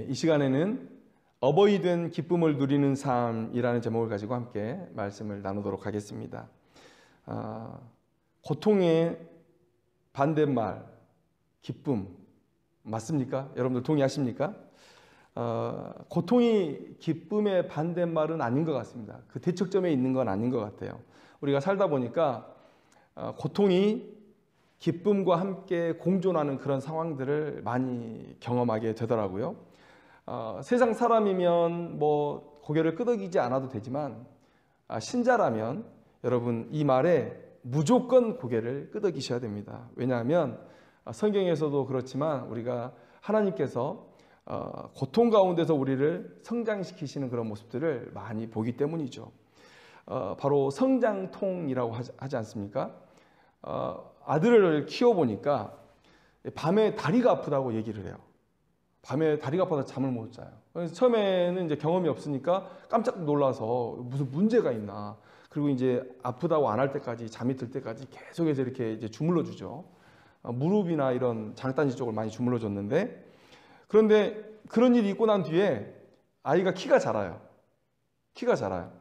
이 시간에는 어버이 된 기쁨을 누리는 삶이라는 제목을 가지고 함께 말씀을 나누도록 하겠습니다. 고통의 반대말, 기쁨 맞습니까? 여러분들 동의하십니까? 고통이 기쁨의 반대말은 아닌 것 같습니다. 그 대척점에 있는 건 아닌 것 같아요. 우리가 살다 보니까 고통이 기쁨과 함께 공존하는 그런 상황들을 많이 경험하게 되더라고요. 세상 사람이면 뭐 고개를 끄덕이지 않아도 되지만 신자라면 여러분 이 말에 무조건 고개를 끄덕이셔야 됩니다. 왜냐하면 성경에서도 그렇지만 우리가 하나님께서 고통 가운데서 우리를 성장시키시는 그런 모습들을 많이 보기 때문이죠. 바로 성장통이라고 하지 않습니까? 아들을 키워보니까 밤에 다리가 아프다고 얘기를 해요. 밤에 다리가 아파서 잠을 못 자요. 그래서 처음에는 이제 경험이 없으니까 깜짝 놀라서 무슨 문제가 있나. 그리고 이제 아프다고 안 할 때까지, 잠이 들 때까지 계속해서 이렇게 이제 주물러 주죠. 무릎이나 이런 장단지 쪽을 많이 주물러 줬는데, 그런데 그런 일이 있고 난 뒤에 아이가 키가 자라요. 키가 자라요.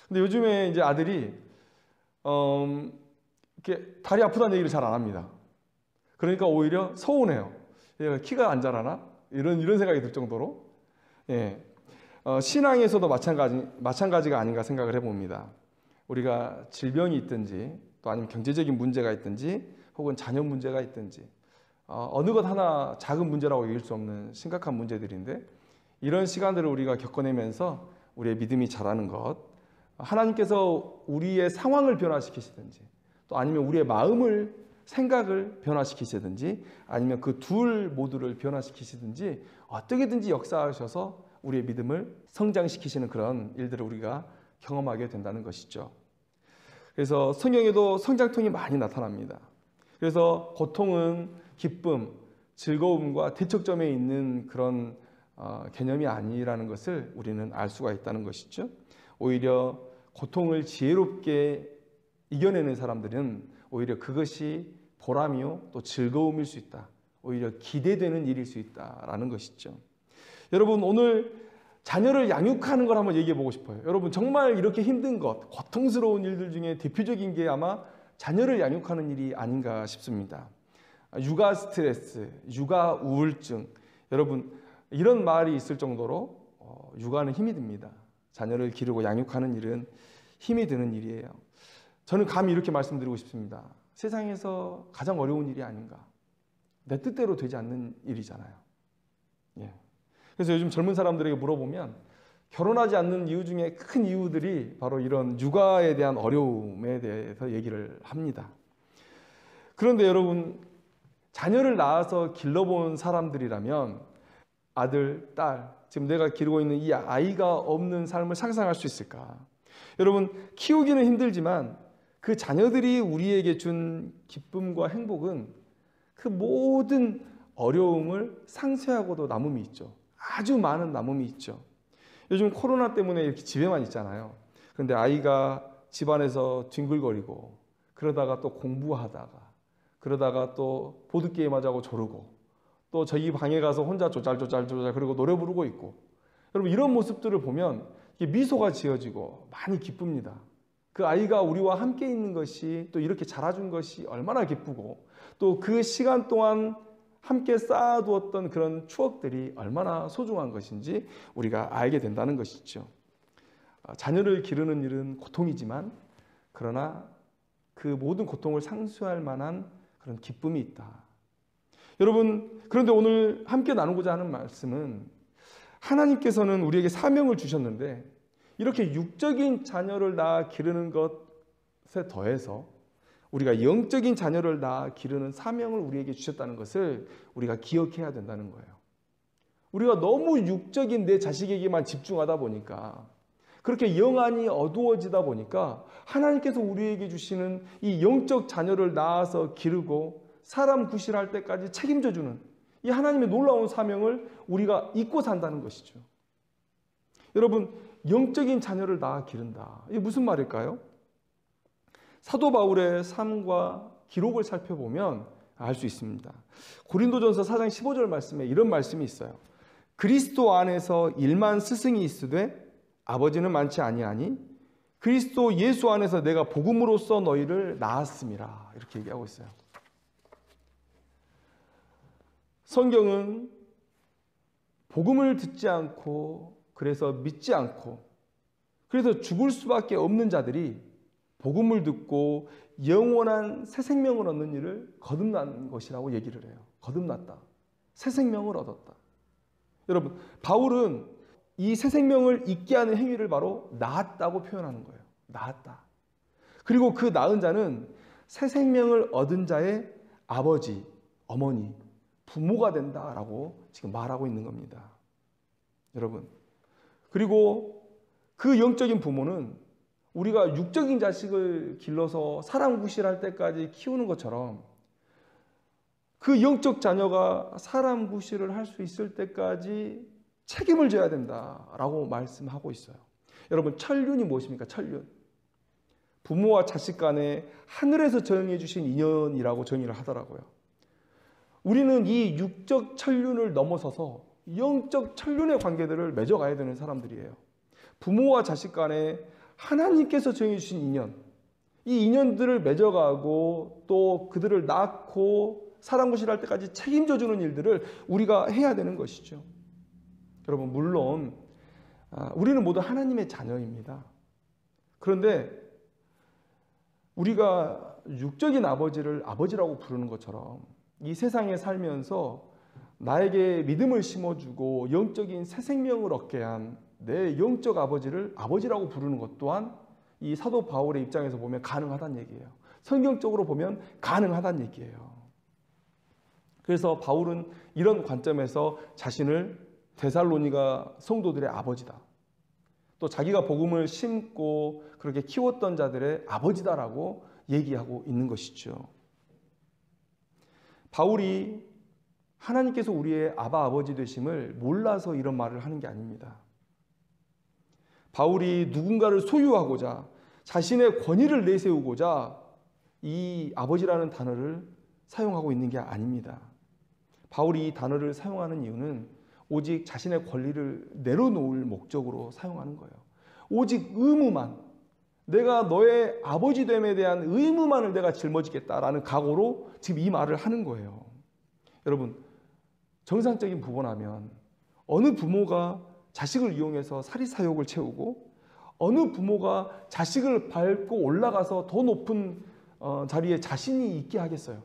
근데 요즘에 이제 아들이 이렇게 다리 아프다는 얘기를 잘 안 합니다. 그러니까 오히려 서운해요. 얘가 키가 안 자라나? 이런 생각이 들 정도로. 예. 신앙에서도 마찬가지가 아닌가 생각을 해봅니다. 우리가 질병이 있든지 또 아니면 경제적인 문제가 있든지 혹은 자녀 문제가 있든지 어느 것 하나 작은 문제라고 얘기할 수 없는 심각한 문제들인데 이런 시간들을 우리가 겪어내면서 우리의 믿음이 자라는 것, 하나님께서 우리의 상황을 변화시키시든지 또 아니면 우리의 마음을 생각을 변화시키시든지 아니면 그 둘 모두를 변화시키시든지 어떻게든지 역사하셔서 우리의 믿음을 성장시키시는 그런 일들을 우리가 경험하게 된다는 것이죠. 그래서 성경에도 성장통이 많이 나타납니다. 그래서 고통은 기쁨, 즐거움과 대척점에 있는 그런 개념이 아니라는 것을 우리는 알 수가 있다는 것이죠. 오히려 고통을 지혜롭게 이겨내는 사람들은 오히려 그것이 보람이요 또 즐거움일 수 있다. 오히려 기대되는 일일 수 있다라는 것이죠. 여러분 오늘 자녀를 양육하는 걸 한번 얘기해 보고 싶어요. 여러분 정말 이렇게 힘든 것, 고통스러운 일들 중에 대표적인 게 아마 자녀를 양육하는 일이 아닌가 싶습니다. 육아 스트레스, 육아 우울증, 여러분 이런 말이 있을 정도로 육아는 힘이 듭니다. 자녀를 기르고 양육하는 일은 힘이 드는 일이에요. 저는 감히 이렇게 말씀드리고 싶습니다. 세상에서 가장 어려운 일이 아닌가. 내 뜻대로 되지 않는 일이잖아요. 예. 그래서 요즘 젊은 사람들에게 물어보면 결혼하지 않는 이유 중에 큰 이유들이 바로 이런 육아에 대한 어려움에 대해서 얘기를 합니다. 그런데 여러분 자녀를 낳아서 길러본 사람들이라면 아들, 딸, 지금 내가 기르고 있는 이 아이가 없는 삶을 상상할 수 있을까? 여러분 키우기는 힘들지만 그 자녀들이 우리에게 준 기쁨과 행복은 그 모든 어려움을 상쇄하고도 남음이 있죠. 아주 많은 남음이 있죠. 요즘 코로나 때문에 이렇게 집에만 있잖아요. 그런데 아이가 집안에서 뒹굴거리고 그러다가 또 공부하다가 그러다가 또 보드게임 하자고 조르고 또 저기 방에 가서 혼자 조잘조잘 그리고 노래 부르고 있고 여러분 이런 모습들을 보면 미소가 지어지고 많이 기쁩니다. 그 아이가 우리와 함께 있는 것이 또 이렇게 자라준 것이 얼마나 기쁘고 또 그 시간 동안 함께 쌓아두었던 그런 추억들이 얼마나 소중한 것인지 우리가 알게 된다는 것이죠. 자녀를 기르는 일은 고통이지만 그러나 그 모든 고통을 상쇄할 만한 그런 기쁨이 있다. 여러분 그런데 오늘 함께 나누고자 하는 말씀은 하나님께서는 우리에게 사명을 주셨는데 이렇게 육적인 자녀를 낳아 기르는 것에 더해서 우리가 영적인 자녀를 낳아 기르는 사명을 우리에게 주셨다는 것을 우리가 기억해야 된다는 거예요. 우리가 너무 육적인 내 자식에게만 집중하다 보니까 그렇게 영안이 어두워지다 보니까 하나님께서 우리에게 주시는 이 영적 자녀를 낳아서 기르고 사람 구실할 때까지 책임져주는 이 하나님의 놀라운 사명을 우리가 잊고 산다는 것이죠. 여러분 영적인 자녀를 낳아 기른다. 이게 무슨 말일까요? 사도 바울의 삶과 기록을 살펴보면 알 수 있습니다. 고린도전서 4장 15절 말씀에 이런 말씀이 있어요. 그리스도 안에서 일만 스승이 있으되 아버지는 많지 아니하니 그리스도 예수 안에서 내가 복음으로써 너희를 낳았음이라. 이렇게 얘기하고 있어요. 성경은 복음을 듣지 않고 그래서 믿지 않고 그래서 죽을 수밖에 없는 자들이 복음을 듣고 영원한 새 생명을 얻는 일을 거듭난 것이라고 얘기를 해요. 거듭났다. 새 생명을 얻었다. 여러분, 바울은 이 새 생명을 잊게 하는 행위를 바로 낳았다고 표현하는 거예요. 낳았다. 그리고 그 낳은 자는 새 생명을 얻은 자의 아버지, 어머니, 부모가 된다라고 지금 말하고 있는 겁니다. 여러분, 그리고 그 영적인 부모는 우리가 육적인 자식을 길러서 사람구실할 때까지 키우는 것처럼 그 영적 자녀가 사람구실을 할 수 있을 때까지 책임을 져야 된다라고 말씀하고 있어요. 여러분, 천륜이 무엇입니까? 천륜. 부모와 자식 간에 하늘에서 정해 주신 인연이라고 정의를 하더라고요. 우리는 이 육적 천륜을 넘어서서 영적 천륜의 관계들을 맺어가야 되는 사람들이에요. 부모와 자식 간에 하나님께서 정해주신 인연, 이 인연들을 맺어가고 또 그들을 낳고 사랑구실할 때까지 책임져주는 일들을 우리가 해야 되는 것이죠. 여러분, 물론 우리는 모두 하나님의 자녀입니다. 그런데 우리가 육적인 아버지를 아버지라고 부르는 것처럼 이 세상에 살면서 나에게 믿음을 심어주고 영적인 새 생명을 얻게 한 내 영적 아버지를 아버지라고 부르는 것 또한 이 사도 바울의 입장에서 보면 가능하다는 얘기예요. 성경적으로 보면 가능하다는 얘기예요. 그래서 바울은 이런 관점에서 자신을 데살로니가 성도들의 아버지다. 또 자기가 복음을 심고 그렇게 키웠던 자들의 아버지다라고 얘기하고 있는 것이죠. 바울이 하나님께서 우리의 아바 아버지 되심을 몰라서 이런 말을 하는 게 아닙니다. 바울이 누군가를 소유하고자 자신의 권위를 내세우고자 이 아버지라는 단어를 사용하고 있는 게 아닙니다. 바울이 이 단어를 사용하는 이유는 오직 자신의 권리를 내려놓을 목적으로 사용하는 거예요. 오직 의무만, 내가 너의 아버지 됨에 대한 의무만을 내가 짊어지겠다라는 각오로 지금 이 말을 하는 거예요. 여러분, 정상적인 부모라면 어느 부모가 자식을 이용해서 사리사욕을 채우고 어느 부모가 자식을 밟고 올라가서 더 높은 자리에 자신이 있게 하겠어요.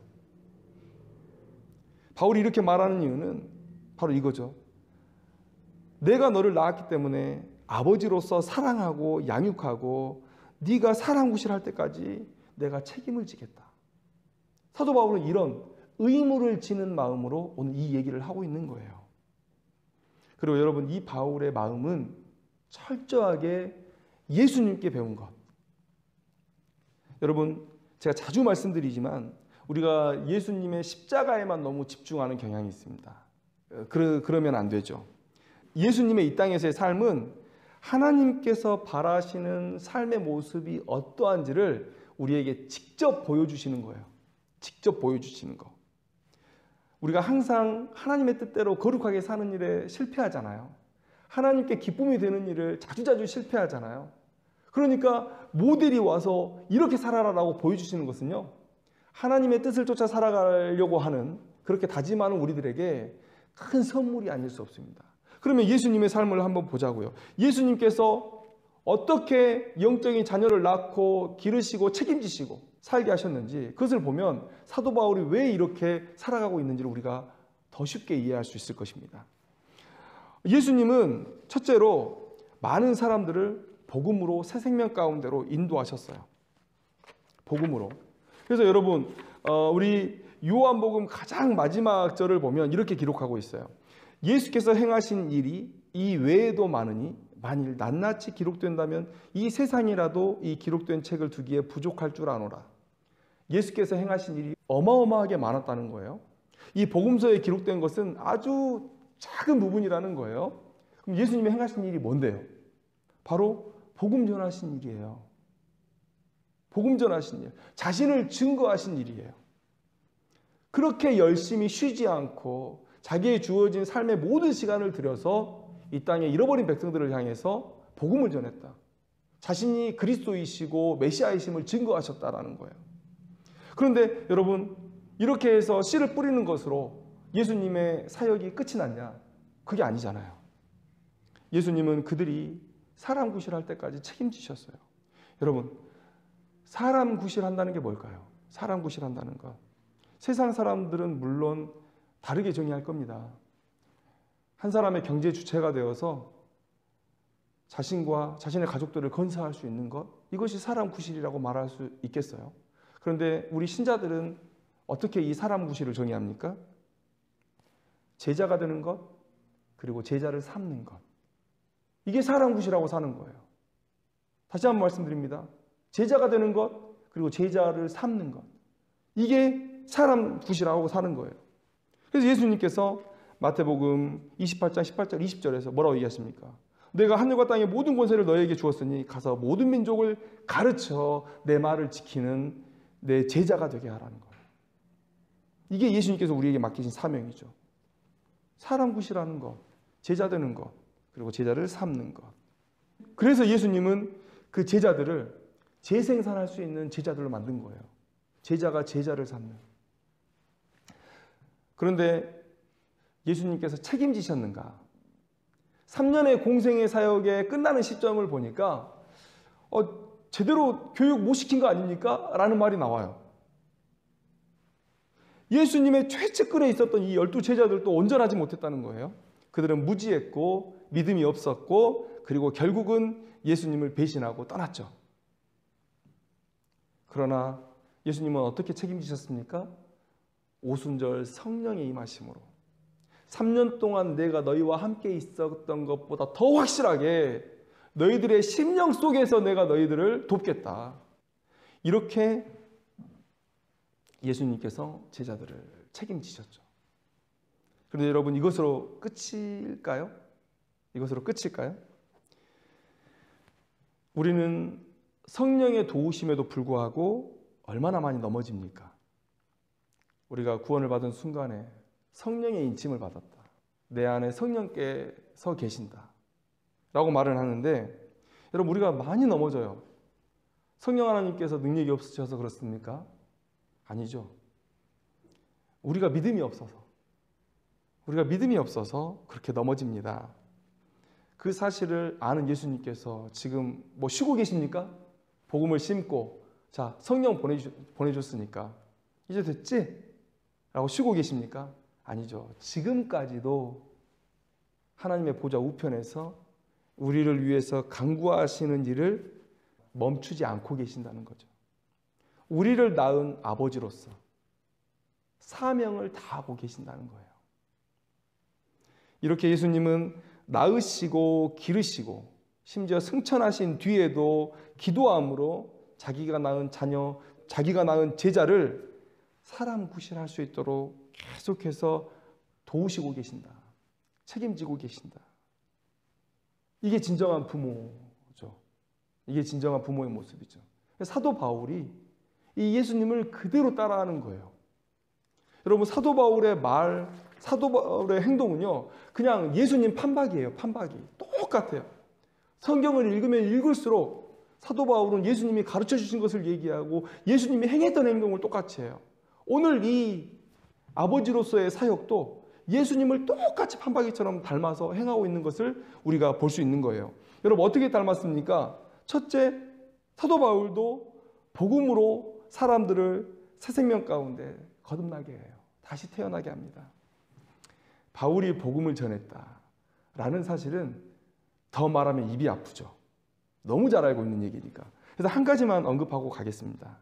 바울이 이렇게 말하는 이유는 바로 이거죠. 내가 너를 낳았기 때문에 아버지로서 사랑하고 양육하고 네가 사랑구실할 때까지 내가 책임을 지겠다. 사도 바울은 이런 의무를 지는 마음으로 오늘 이 얘기를 하고 있는 거예요. 그리고 여러분, 이 바울의 마음은 철저하게 예수님께 배운 것. 여러분, 제가 자주 말씀드리지만 우리가 예수님의 십자가에만 너무 집중하는 경향이 있습니다. 그러면 안 되죠. 예수님의 이 땅에서의 삶은 하나님께서 바라시는 삶의 모습이 어떠한지를 우리에게 직접 보여주시는 거예요. 직접 보여주시는 거. 우리가 항상 하나님의 뜻대로 거룩하게 사는 일에 실패하잖아요. 하나님께 기쁨이 되는 일을 자주자주 실패하잖아요. 그러니까 모델이 와서 이렇게 살아라라고 보여주시는 것은요, 하나님의 뜻을 쫓아 살아가려고 하는, 그렇게 다짐하는 우리들에게 큰 선물이 아닐 수 없습니다. 그러면 예수님의 삶을 한번 보자고요. 예수님께서 어떻게 영적인 자녀를 낳고 기르시고 책임지시고 살게 하셨는지, 그것을 보면 사도 바울이 왜 이렇게 살아가고 있는지를 우리가 더 쉽게 이해할 수 있을 것입니다. 예수님은 첫째로 많은 사람들을 복음으로 새 생명 가운데로 인도하셨어요. 복음으로. 그래서 여러분, 우리 요한복음 가장 마지막 절을 보면 이렇게 기록하고 있어요. 예수께서 행하신 일이 이 외에도 많으니 만일 낱낱이 기록된다면 이 세상이라도 이 기록된 책을 두기에 부족할 줄 아노라. 예수께서 행하신 일이 어마어마하게 많았다는 거예요. 이 복음서에 기록된 것은 아주 작은 부분이라는 거예요. 그럼 예수님이 행하신 일이 뭔데요? 바로 복음 전하신 일이에요. 복음 전하신 일, 자신을 증거하신 일이에요. 그렇게 열심히 쉬지 않고 자기의 주어진 삶의 모든 시간을 들여서 이 땅에 잃어버린 백성들을 향해서 복음을 전했다. 자신이 그리스도이시고 메시아이심을 증거하셨다라는 거예요. 그런데 여러분, 이렇게 해서 씨를 뿌리는 것으로 예수님의 사역이 끝이 났냐? 그게 아니잖아요. 예수님은 그들이 사람 구실할 때까지 책임지셨어요. 여러분, 사람 구실한다는 게 뭘까요? 사람 구실한다는 것. 세상 사람들은 물론 다르게 정의할 겁니다. 한 사람의 경제 주체가 되어서 자신과 자신의 가족들을 건사할 수 있는 것, 이것이 사람 구실이라고 말할 수 있겠어요? 그런데 우리 신자들은 어떻게 이 사람 구실을 정의합니까? 제자가 되는 것, 그리고 제자를 삼는 것. 이게 사람 구실하고 사는 거예요. 다시 한번 말씀드립니다. 제자가 되는 것, 그리고 제자를 삼는 것. 이게 사람 구실하고 사는 거예요. 그래서 예수님께서 마태복음 28장 18절 20절에서 뭐라고 얘기하십니까? 내가 하늘과 땅의 모든 권세를 너에게 주었으니 가서 모든 민족을 가르쳐 내 말을 지키는 내 제자가 되게 하라는 거예요. 이게 예수님께서 우리에게 맡기신 사명이죠. 사람 구실하는 것, 제자 되는 것, 그리고 제자를 삼는 것. 그래서 예수님은 그 제자들을 재생산할 수 있는 제자들로 만든 거예요. 제자가 제자를 삼는. 그런데 예수님께서 책임지셨는가? 3년의 공생의 사역에 끝나는 시점을 보니까 제대로 교육 못 시킨 거 아닙니까? 라는 말이 나와요. 예수님의 최측근에 있었던 이 12제자들도 온전하지 못했다는 거예요. 그들은 무지했고 믿음이 없었고 그리고 결국은 예수님을 배신하고 떠났죠. 그러나 예수님은 어떻게 책임지셨습니까? 오순절 성령의 임하심으로 3년 동안 내가 너희와 함께 있었던 것보다 더 확실하게 너희들의 심령 속에서 내가 너희들을 돕겠다. 이렇게 예수님께서 제자들을 책임지셨죠. 그런데 여러분, 이것으로 끝일까요? 이것으로 끝일까요? 우리는 성령의 도우심에도 불구하고 얼마나 많이 넘어집니까? 우리가 구원을 받은 순간에 성령의 인침을 받았다. 내 안에 성령께서 계신다. 라고 말을 하는데 여러분, 우리가 많이 넘어져요. 성령 하나님께서 능력이 없으셔서 그렇습니까? 아니죠. 우리가 믿음이 없어서 그렇게 넘어집니다. 그 사실을 아는 예수님께서 지금 쉬고 계십니까? 복음을 심고 자, 성령 보내줬으니까 이제 됐지? 라고 쉬고 계십니까? 아니죠. 지금까지도 하나님의 보좌 우편에서 우리를 위해서 간구하시는 일을 멈추지 않고 계신다는 거죠. 우리를 낳은 아버지로서 사명을 다하고 계신다는 거예요. 이렇게 예수님은 낳으시고 기르시고 심지어 승천하신 뒤에도 기도함으로 자기가 낳은 자녀, 자기가 낳은 제자를 사람 구실할 수 있도록 계속해서 도우시고 계신다. 책임지고 계신다. 이게 진정한 부모죠. 이게 진정한 부모의 모습이죠. 사도 바울이 이 예수님을 그대로 따라하는 거예요. 여러분, 사도 바울의 행동은요, 그냥 예수님 판박이에요. 판박이. 똑같아요. 성경을 읽으면 읽을수록 사도 바울은 예수님이 가르쳐 주신 것을 얘기하고 예수님이 행했던 행동을 똑같이 해요. 오늘 이 아버지로서의 사역도 예수님을 똑같이 판박이처럼 닮아서 행하고 있는 것을 우리가 볼 수 있는 거예요. 여러분, 어떻게 닮았습니까? 첫째, 사도 바울도 복음으로 사람들을 새 생명 가운데 거듭나게 해요. 다시 태어나게 합니다. 바울이 복음을 전했다라는 사실은 더 말하면 입이 아프죠. 너무 잘 알고 있는 얘기니까. 그래서 한 가지만 언급하고 가겠습니다.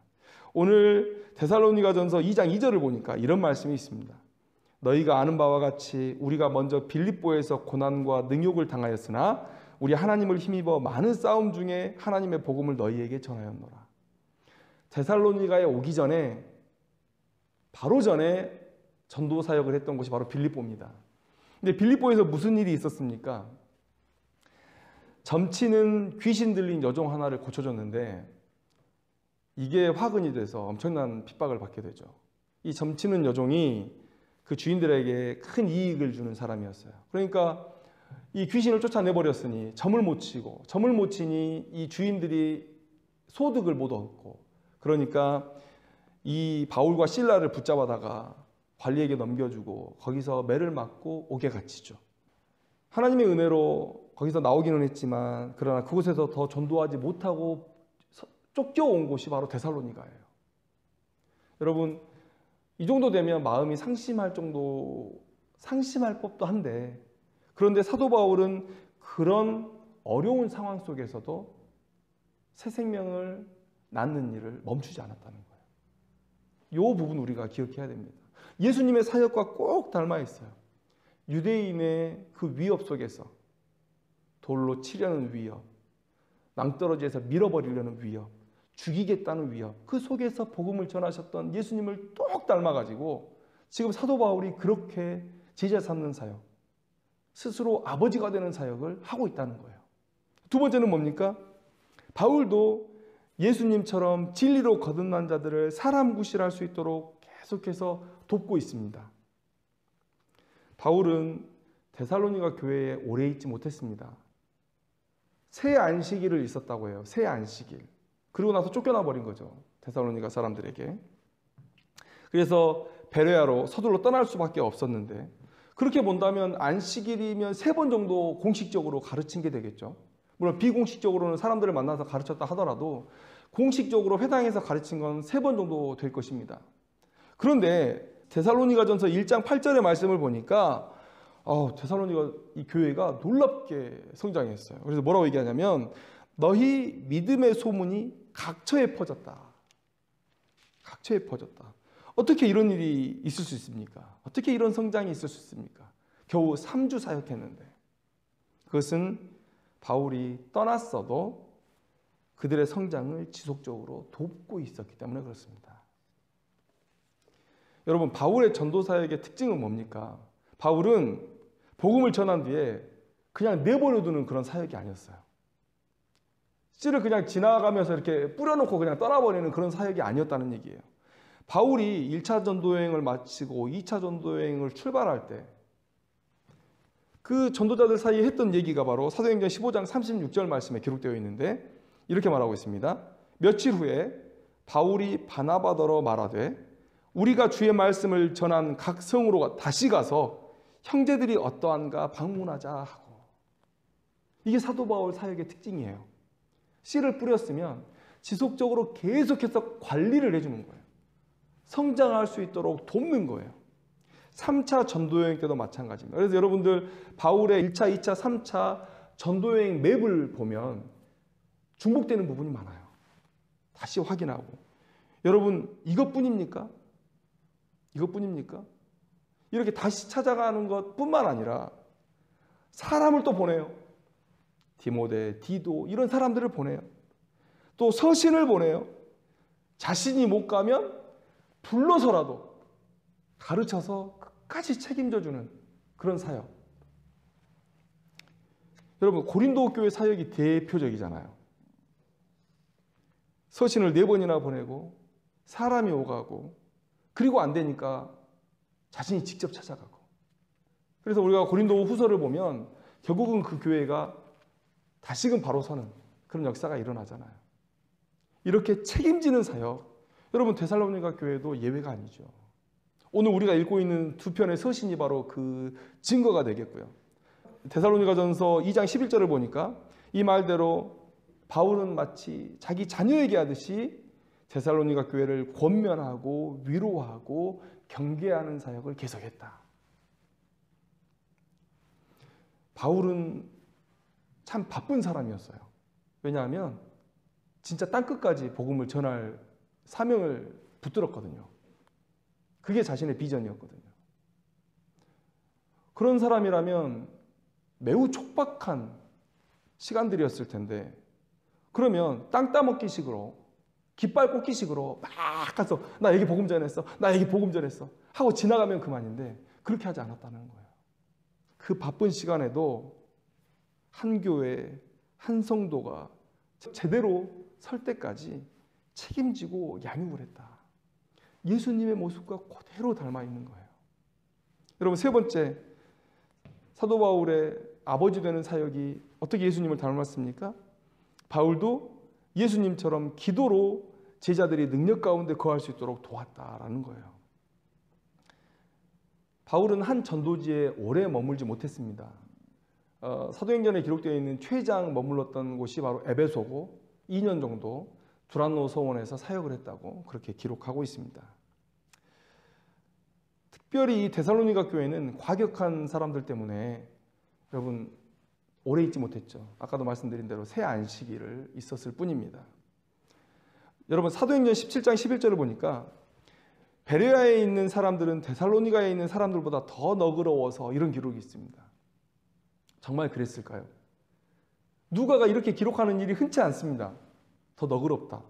오늘 데살로니가전서 2장 2절을 보니까 이런 말씀이 있습니다. 너희가 아는 바와 같이 우리가 먼저 빌립보에서 고난과 능욕을 당하였으나 우리 하나님을 힘입어 많은 싸움 중에 하나님의 복음을 너희에게 전하였노라. 데살로니가에 오기 전에 바로 전에 전도 사역을 했던 곳이 바로 빌립보입니다. 근데 빌립보에서 무슨 일이 있었습니까? 점치는 귀신 들린 여종 하나를 고쳐줬는데 이게 화근이 돼서 엄청난 핍박을 받게 되죠. 이 점치는 여종이 그 주인들에게 큰 이익을 주는 사람이었어요. 그러니까 이 귀신을 쫓아내버렸으니 점을 못 치고, 점을 못 치니 이 주인들이 소득을 못 얻고, 그러니까 이 바울과 실라를 붙잡아다가 관리에게 넘겨주고 거기서 매를 맞고 옥에 갇히죠. 하나님의 은혜로 거기서 나오기는 했지만 그러나 그곳에서 더 전도하지 못하고 쫓겨온 곳이 바로 데살로니가예요. 여러분, 이 정도 되면 마음이 상심할 법도 한데, 그런데 사도 바울은 그런 어려운 상황 속에서도 새 생명을 낳는 일을 멈추지 않았다는 거예요. 이 부분 우리가 기억해야 됩니다. 예수님의 사역과 꼭 닮아 있어요. 유대인의 그 위협 속에서 돌로 치려는 위협, 낭떠러지에서 밀어버리려는 위협, 죽이겠다는 위협, 그 속에서 복음을 전하셨던 예수님을 똑 닮아가지고 지금 사도 바울이 그렇게 제자 삼는 사역, 스스로 아버지가 되는 사역을 하고 있다는 거예요. 두 번째는 뭡니까? 바울도 예수님처럼 진리로 거듭난 자들을 사람 구실할 수 있도록 계속해서 돕고 있습니다. 바울은 데살로니가 교회에 오래 있지 못했습니다. 새 안식일을 있었다고 해요. 새 안식일. 그리고 나서 쫓겨나 버린 거죠. 데살로니가 사람들에게. 그래서 베레아로 서둘러 떠날 수밖에 없었는데, 그렇게 본다면 안식일이면 3번 정도 공식적으로 가르친 게 되겠죠. 물론 비공식적으로는 사람들을 만나서 가르쳤다 하더라도 공식적으로 회당에서 가르친 건 3번 정도 될 것입니다. 그런데 데살로니가전서 1장 8절의 말씀을 보니까 데살로니가 이 교회가 놀랍게 성장했어요. 그래서 뭐라고 얘기하냐면 너희 믿음의 소문이 각처에 퍼졌다. 각처에 퍼졌다. 어떻게 이런 일이 있을 수 있습니까? 어떻게 이런 성장이 있을 수 있습니까? 겨우 3주 사역했는데. 그것은 바울이 떠났어도 그들의 성장을 지속적으로 돕고 있었기 때문에 그렇습니다. 여러분, 바울의 전도 사역의 특징은 뭡니까? 바울은 복음을 전한 뒤에 그냥 내버려두는 그런 사역이 아니었어요. 씨를 그냥 지나가면서 이렇게 뿌려놓고 그냥 떠나버리는 그런 사역이 아니었다는 얘기예요. 바울이 1차 전도여행을 마치고 2차 전도여행을 출발할 때 그 전도자들 사이에 했던 얘기가 바로 사도행전 15장 36절 말씀에 기록되어 있는데 이렇게 말하고 있습니다. 며칠 후에 바울이 바나바더러 말하되 우리가 주의 말씀을 전한 각 성으로 다시 가서 형제들이 어떠한가 방문하자 하고. 이게 사도 바울 사역의 특징이에요. 씨를 뿌렸으면 지속적으로 계속해서 관리를 해주는 거예요. 성장할 수 있도록 돕는 거예요. 3차 전도여행 때도 마찬가지입니다. 그래서 여러분들 바울의 1차, 2차, 3차 전도여행 맵을 보면 중복되는 부분이 많아요. 다시 확인하고. 여러분, 이것뿐입니까? 이것뿐입니까? 이렇게 다시 찾아가는 것뿐만 아니라 사람을 또 보내요. 디모데, 디도 이런 사람들을 보내요. 또 서신을 보내요. 자신이 못 가면 불러서라도 가르쳐서 끝까지 책임져주는 그런 사역. 여러분, 고린도 교회 사역이 대표적이잖아요. 서신을 4번이나 보내고 사람이 오가고 그리고 안 되니까 자신이 직접 찾아가고. 그래서 우리가 고린도 후서를 보면 결국은 그 교회가 다시금 바로 서는 그런 역사가 일어나잖아요. 이렇게 책임지는 사역, 여러분 데살로니가 교회도 예외가 아니죠. 오늘 우리가 읽고 있는 2편의 서신이 바로 그 증거가 되겠고요. 데살로니가전서 2장 11절을 보니까 이 말대로 바울은 마치 자기 자녀에게 하듯이 데살로니가 교회를 권면하고 위로하고 경계하는 사역을 계속했다. 바울은 참 바쁜 사람이었어요. 왜냐하면 진짜 땅끝까지 복음을 전할 사명을 붙들었거든요. 그게 자신의 비전이었거든요. 그런 사람이라면 매우 촉박한 시간들이었을 텐데, 그러면 땅 따먹기식으로 깃발 꽂기식으로 막 가서 나 여기 복음 전했어, 나 여기 복음 전했어 하고 지나가면 그만인데 그렇게 하지 않았다는 거예요. 그 바쁜 시간에도 한 교회, 한 성도가 제대로 설 때까지 책임지고 양육을 했다. 예수님의 모습과 그대로 닮아 있는 거예요. 여러분, 세 번째, 사도 바울의 아버지 되는 사역이 어떻게 예수님을 닮았습니까? 바울도 예수님처럼 기도로 제자들이 능력 가운데 거할 수 있도록 도왔다라는 거예요. 바울은 한 전도지에 오래 머물지 못했습니다. 사도행전에 기록되어 있는 최장 머물렀던 곳이 바로 에베소고 2년 정도 두란노 서원에서 사역을 했다고 그렇게 기록하고 있습니다. 특별히 이 데살로니가 교회는 과격한 사람들 때문에 여러분 오래 있지 못했죠. 아까도 말씀드린 대로 새 안식일을 있었을 뿐입니다. 여러분, 사도행전 17장 11절을 보니까 베레아에 있는 사람들은 데살로니가에 있는 사람들보다 더 너그러워서 이런 기록이 있습니다. 정말 그랬을까요? 누가가 이렇게 기록하는 일이 흔치 않습니다. 더 너그럽다.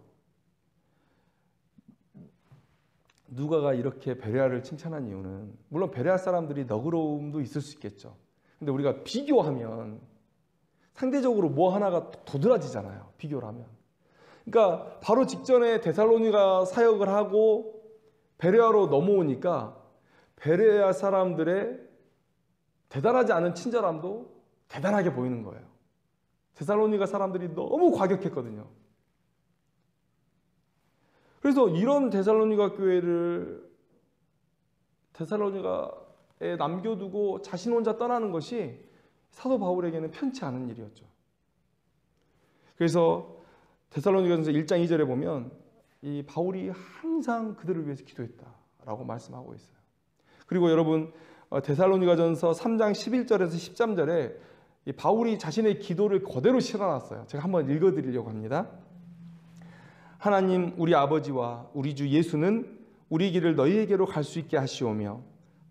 누가가 이렇게 베레아를 칭찬한 이유는 물론 베레아 사람들이 너그러움도 있을 수 있겠죠. 근데 우리가 비교하면 상대적으로 뭐 하나가 도드라지잖아요. 비교를 하면. 그러니까 바로 직전에 데살로니가 사역을 하고 베레아로 넘어오니까 베레아 사람들의 대단하지 않은 친절함도 대단하게 보이는 거예요. 데살로니가 사람들이 너무 과격했거든요. 그래서 이런 데살로니가 교회를 데살로니가에 남겨두고 자신 혼자 떠나는 것이 사도 바울에게는 편치 않은 일이었죠. 그래서 데살로니가전서 1장 2절에 보면 이 바울이 항상 그들을 위해서 기도했다라고 말씀하고 있어요. 그리고 여러분, 데살로니가전서 3장 11절에서 13절에 이 바울이 자신의 기도를 그대로 실어놨어요. 제가 한번 읽어드리려고 합니다. 하나님 우리 아버지와 우리 주 예수는 우리 길을 너희에게로 갈 수 있게 하시오며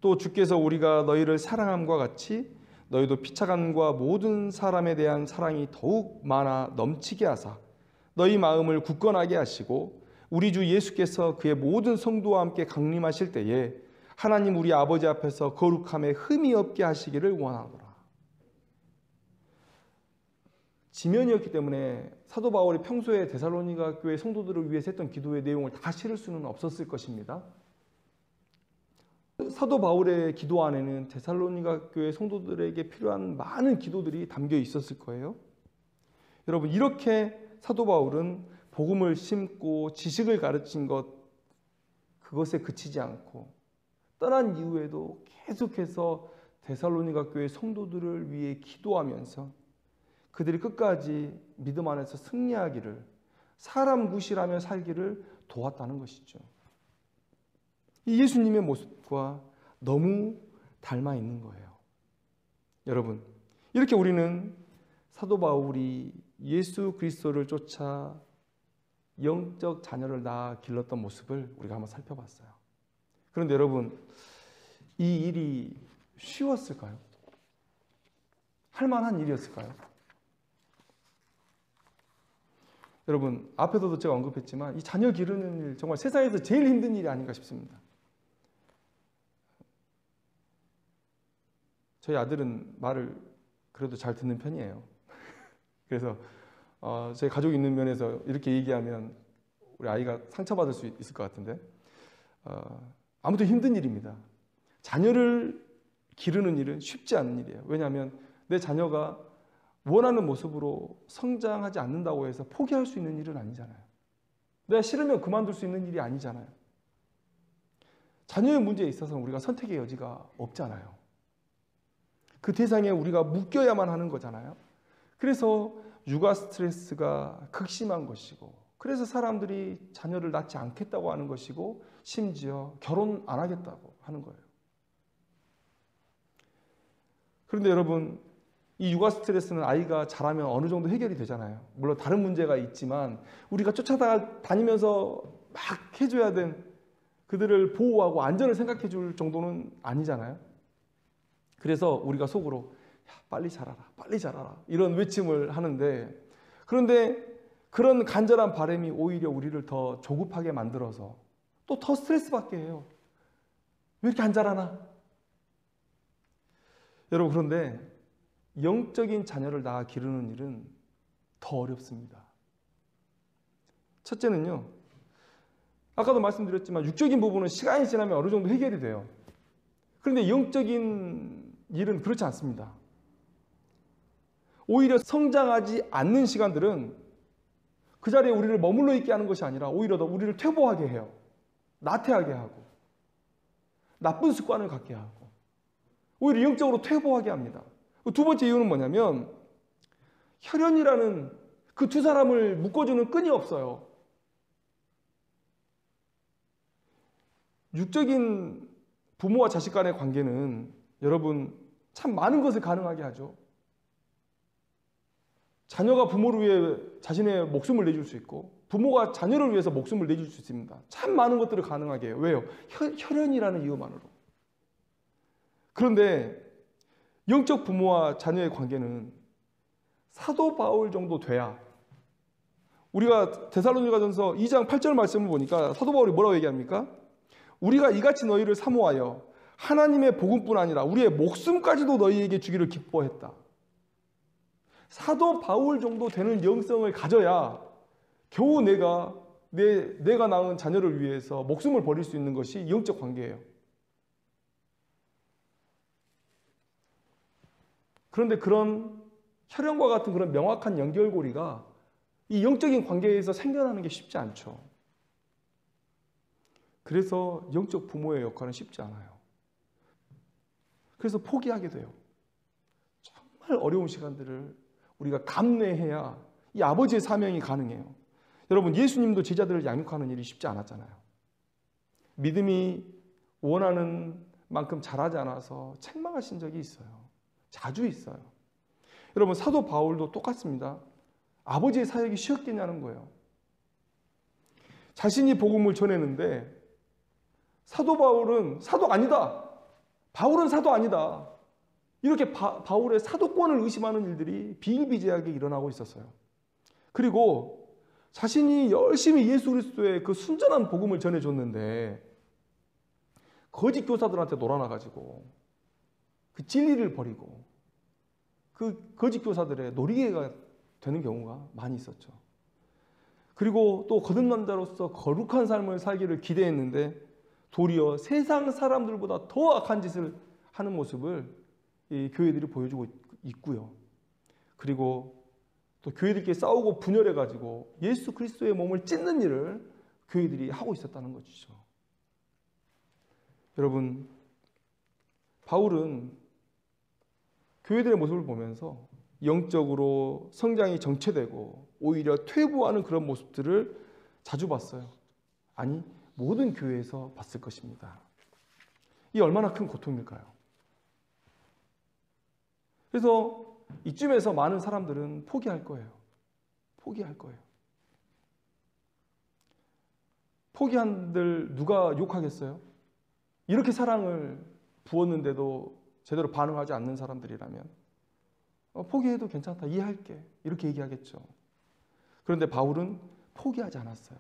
또 주께서 우리가 너희를 사랑함과 같이 너희도 피차간과 모든 사람에 대한 사랑이 더욱 많아 넘치게 하사 너희 마음을 굳건하게 하시고 우리 주 예수께서 그의 모든 성도와 함께 강림하실 때에 하나님 우리 아버지 앞에서 거룩함에 흠이 없게 하시기를 원하노라. 지면이었기 때문에 사도 바울이 평소에 데살로니가 교회 성도들을 위해서 했던 기도의 내용을 다 실을 수는 없었을 것입니다. 사도 바울의 기도 안에는 데살로니가 교회 성도들에게 필요한 많은 기도들이 담겨 있었을 거예요. 여러분, 이렇게 사도 바울은 복음을 심고 지식을 가르친 그것에 그치지 않고 떠난 이후에도 계속해서 데살로니가 교회 성도들을 위해 기도하면서 그들이 끝까지 믿음 안에서 승리하기를, 사람 구실하며 살기를 도왔다는 것이죠. 이 예수님의 모습과 너무 닮아 있는 거예요. 여러분, 이렇게 우리는 사도 바울이 예수 그리스도를 쫓아 영적 자녀를 낳아 길렀던 모습을 우리가 한번 살펴봤어요. 그런데 여러분, 이 일이 쉬웠을까요? 할 만한 일이었을까요? 여러분, 앞에서도 제가 언급했지만 이 자녀 기르는 일 정말 세상에서 제일 힘든 일이 아닌가 싶습니다. 저희 아들은 말을 그래도 잘 듣는 편이에요. 그래서 저희 가족이 있는 면에서 이렇게 얘기하면 우리 아이가 상처받을 수 있을 것 같은데 아무튼 힘든 일입니다. 자녀를 기르는 일은 쉽지 않은 일이에요. 왜냐하면 내 자녀가 원하는 모습으로 성장하지 않는다고 해서 포기할 수 있는 일은 아니잖아요. 내가 싫으면 그만둘 수 있는 일이 아니잖아요. 자녀의 문제에 있어서는 우리가 선택의 여지가 없잖아요. 그 대상에 우리가 묶여야만 하는 거잖아요. 그래서 육아 스트레스가 극심한 것이고, 그래서 사람들이 자녀를 낳지 않겠다고 하는 것이고, 심지어 결혼 안 하겠다고 하는 거예요. 그런데 여러분, 이 육아 스트레스는 아이가 자라면 어느 정도 해결이 되잖아요. 물론 다른 문제가 있지만 우리가 쫓아다니면서 막 해줘야 된, 그들을 보호하고 안전을 생각해 줄 정도는 아니잖아요. 그래서 우리가 속으로 빨리 자라라, 빨리 자라라 이런 외침을 하는데, 그런데 그런 간절한 바람이 오히려 우리를 더 조급하게 만들어서 또 더 스트레스 받게 해요. 왜 이렇게 안 자라나? 여러분, 그런데 영적인 자녀를 낳아 기르는 일은 더 어렵습니다. 첫째는요, 아까도 말씀드렸지만 육적인 부분은 시간이 지나면 어느 정도 해결이 돼요. 그런데 영적인 일은 그렇지 않습니다. 오히려 성장하지 않는 시간들은 그 자리에 우리를 머물러 있게 하는 것이 아니라 오히려 더 우리를 퇴보하게 해요. 나태하게 하고 나쁜 습관을 갖게 하고 오히려 영적으로 퇴보하게 합니다. 두 번째 이유는 뭐냐면 혈연이라는 그 두 사람을 묶어주는 끈이 없어요. 육적인 부모와 자식 간의 관계는 여러분 참 많은 것을 가능하게 하죠. 자녀가 부모를 위해 자신의 목숨을 내줄 수 있고 부모가 자녀를 위해서 목숨을 내줄 수 있습니다. 참 많은 것들을 가능하게 해요. 왜요? 혈연이라는 이유만으로. 그런데 영적 부모와 자녀의 관계는 사도 바울 정도 돼야, 우리가 데살로니가전서 2장 8절 말씀을 보니까 사도 바울이 뭐라고 얘기합니까? 우리가 이같이 너희를 사모하여 하나님의 복음뿐 아니라 우리의 목숨까지도 너희에게 주기를 기뻐했다. 사도 바울 정도 되는 영성을 가져야 겨우 내가 낳은 자녀를 위해서 목숨을 버릴 수 있는 것이 영적 관계예요. 그런데 그런 혈연과 같은 그런 명확한 연결고리가 이 영적인 관계에서 생겨나는 게 쉽지 않죠. 그래서 영적 부모의 역할은 쉽지 않아요. 그래서 포기하게 돼요. 정말 어려운 시간들을 우리가 감내해야 이 아버지의 사명이 가능해요. 여러분, 예수님도 제자들을 양육하는 일이 쉽지 않았잖아요. 믿음이 원하는 만큼 잘하지 않아서 책망하신 적이 있어요. 자주 있어요. 여러분, 사도 바울도 똑같습니다. 아버지의 사역이 쉬웠겠냐는 거예요. 자신이 복음을 전했는데 사도 바울은 사도 아니다. 바울은 사도 아니다. 이렇게 바울의 사도권을 의심하는 일들이 비일비재하게 일어나고 있었어요. 그리고 자신이 열심히 예수 그리스도의 그 순전한 복음을 전해줬는데 거짓 교사들한테 놀아나가지고 그 진리를 버리고 그 거짓 교사들의 놀이개가 되는 경우가 많이 있었죠. 그리고 또 거듭난 자로서 거룩한 삶을 살기를 기대했는데 도리어 세상 사람들보다 더 악한 짓을 하는 모습을 이 교회들이 보여주고 있고요. 그리고 또 교회들끼리 싸우고 분열해가지고 예수 그리스도의 몸을 찢는 일을 교회들이 하고 있었다는 것이죠. 여러분, 바울은 교회들의 모습을 보면서 영적으로 성장이 정체되고 오히려 퇴보하는 그런 모습들을 자주 봤어요. 아니, 모든 교회에서 봤을 것입니다. 이 얼마나 큰 고통일까요? 그래서 이쯤에서 많은 사람들은 포기할 거예요. 포기할 거예요. 포기한들 누가 욕하겠어요? 이렇게 사랑을 부었는데도 제대로 반응하지 않는 사람들이라면 포기해도 괜찮다, 이해할게, 이렇게 얘기하겠죠. 그런데 바울은 포기하지 않았어요.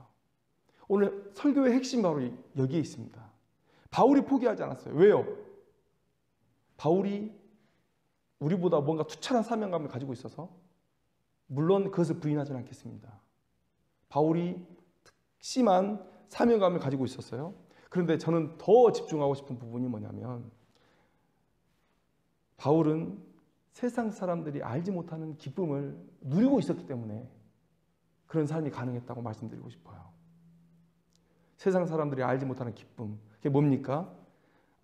오늘 설교의 핵심 바로 여기에 있습니다. 바울이 포기하지 않았어요. 왜요? 바울이 우리보다 뭔가 투철한 사명감을 가지고 있어서 물론 그것을 부인하지는 않겠습니다. 바울이 심한 사명감을 가지고 있었어요. 그런데 저는 더 집중하고 싶은 부분이 뭐냐면 바울은 세상 사람들이 알지 못하는 기쁨을 누리고 있었기 때문에 그런 삶이 가능했다고 말씀드리고 싶어요. 세상 사람들이 알지 못하는 기쁨, 그게 뭡니까?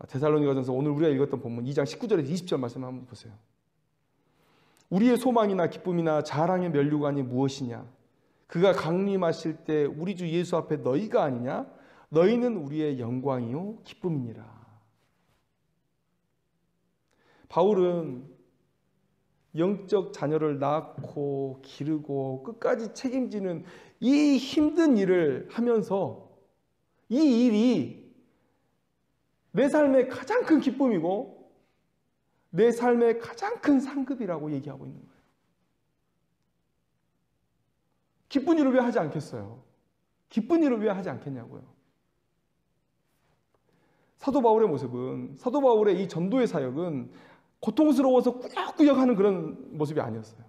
데살로니가전서 오늘 우리가 읽었던 본문 2장 19절에서 20절 말씀을 한번 보세요. 우리의 소망이나 기쁨이나 자랑의 면류관이 무엇이냐? 그가 강림하실 때 우리 주 예수 앞에 너희가 아니냐? 너희는 우리의 영광이요 기쁨이니라. 바울은 영적 자녀를 낳고 기르고 끝까지 책임지는 이 힘든 일을 하면서 이 일이 내 삶의 가장 큰 기쁨이고 내 삶의 가장 큰 상급이라고 얘기하고 있는 거예요. 기쁜 일을 왜 하지 않겠어요? 기쁜 일을 왜 하지 않겠냐고요. 사도 바울의 모습은, 사도 바울의 이 전도의 사역은 고통스러워서 꾸역꾸역 하는 그런 모습이 아니었어요.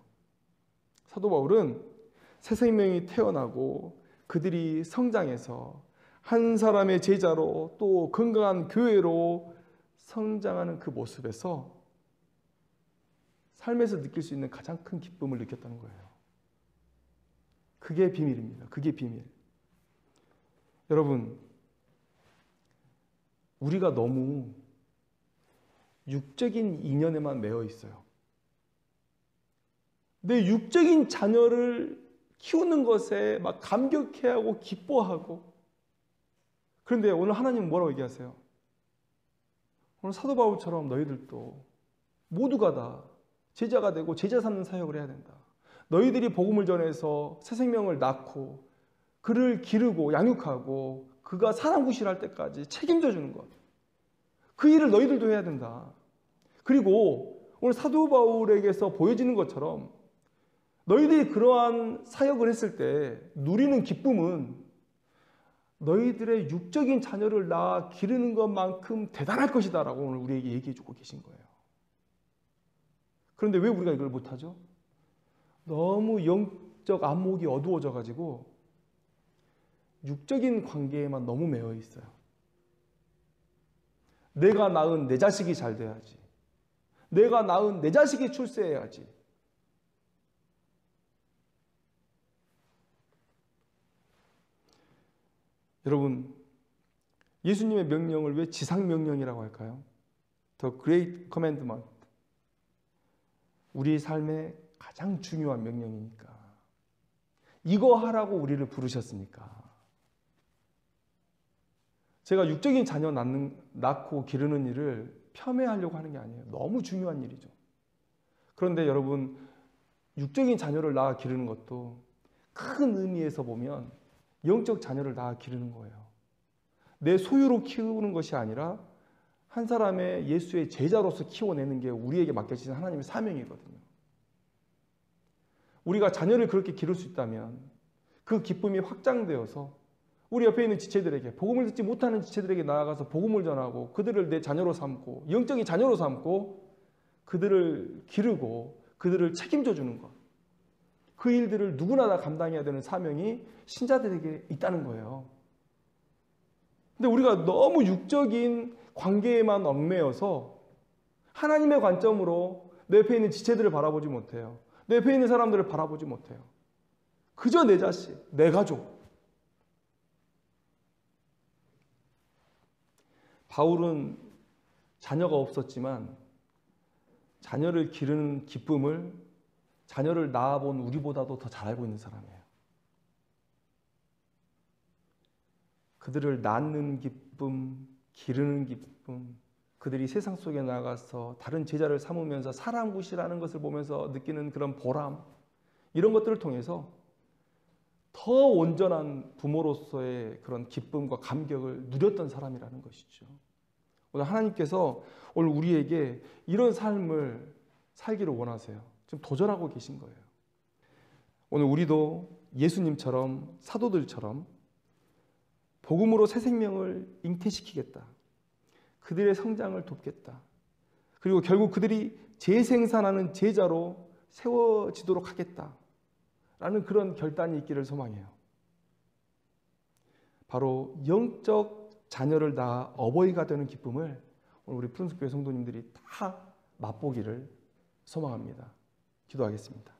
사도 바울은 새 생명이 태어나고 그들이 성장해서 한 사람의 제자로 또 건강한 교회로 성장하는 그 모습에서 삶에서 느낄 수 있는 가장 큰 기쁨을 느꼈다는 거예요. 그게 비밀입니다. 그게 비밀. 여러분, 우리가 너무 육적인 인연에만 매여 있어요. 내 육적인 자녀를 키우는 것에 막 감격해하고 기뻐하고. 그런데 오늘 하나님은 뭐라고 얘기하세요? 오늘 사도 바울처럼 너희들도 모두가 다 제자가 되고 제자 삼는 사역을 해야 된다. 너희들이 복음을 전해서 새 생명을 낳고 그를 기르고 양육하고 그가 사랑구실할 때까지 책임져 주는 것. 그 일을 너희들도 해야 된다. 그리고 오늘 사도 바울에게서 보여지는 것처럼 너희들이 그러한 사역을 했을 때 누리는 기쁨은 너희들의 육적인 자녀를 낳아 기르는 것만큼 대단할 것이다 라고 오늘 우리에게 얘기해 주고 계신 거예요. 그런데 왜 우리가 이걸 못하죠? 너무 영적 안목이 어두워져 가지고 육적인 관계에만 너무 매여 있어요. 내가 낳은 내 자식이 잘 돼야지. 내가 낳은 내 자식이 출세해야지. 여러분, 예수님의 명령을 왜 지상명령이라고 할까요? The Great Commandment. 우리 삶의 가장 중요한 명령이니까. 이거 하라고 우리를 부르셨으니까. 제가 육적인 자녀 낳고 기르는 일을 폄훼하려고 하는 게 아니에요. 너무 중요한 일이죠. 그런데 여러분, 육적인 자녀를 낳아 기르는 것도 큰 의미에서 보면 영적 자녀를 낳아 기르는 거예요. 내 소유로 키우는 것이 아니라 한 사람의 예수의 제자로서 키워내는 게 우리에게 맡겨진 하나님의 사명이거든요. 우리가 자녀를 그렇게 기를 수 있다면 그 기쁨이 확장되어서 우리 옆에 있는 지체들에게, 복음을 듣지 못하는 지체들에게 나아가서 복음을 전하고 그들을 내 자녀로 삼고 영적인 자녀로 삼고 그들을 기르고 그들을 책임져 주는 것. 그 일들을 누구나 다 감당해야 되는 사명이 신자들에게 있다는 거예요. 근데 우리가 너무 육적인 관계에만 얽매여서 하나님의 관점으로 내 옆에 있는 지체들을 바라보지 못해요. 내 옆에 있는 사람들을 바라보지 못해요. 그저 내 자식, 내 가족. 바울은 자녀가 없었지만 자녀를 기르는 기쁨을 자녀를 낳아본 우리보다도 더 잘 알고 있는 사람이에요. 그들을 낳는 기쁨, 기르는 기쁨, 그들이 세상 속에 나가서 다른 제자를 삼으면서 사랑굿이라는 것을 보면서 느끼는 그런 보람, 이런 것들을 통해서 더 온전한 부모로서의 그런 기쁨과 감격을 누렸던 사람이라는 것이죠. 오늘 하나님께서 오늘 우리에게 이런 삶을 살기를 원하세요. 지금 도전하고 계신 거예요. 오늘 우리도 예수님처럼 사도들처럼 복음으로 새 생명을 잉태시키겠다. 그들의 성장을 돕겠다. 그리고 결국 그들이 재생산하는 제자로 세워지도록 하겠다. 라는 그런 결단이 있기를 소망해요. 바로 영적 자녀를 낳아 어버이가 되는 기쁨을 오늘 우리 푸른숲교회 성도님들이 다 맛보기를 소망합니다. 기도하겠습니다.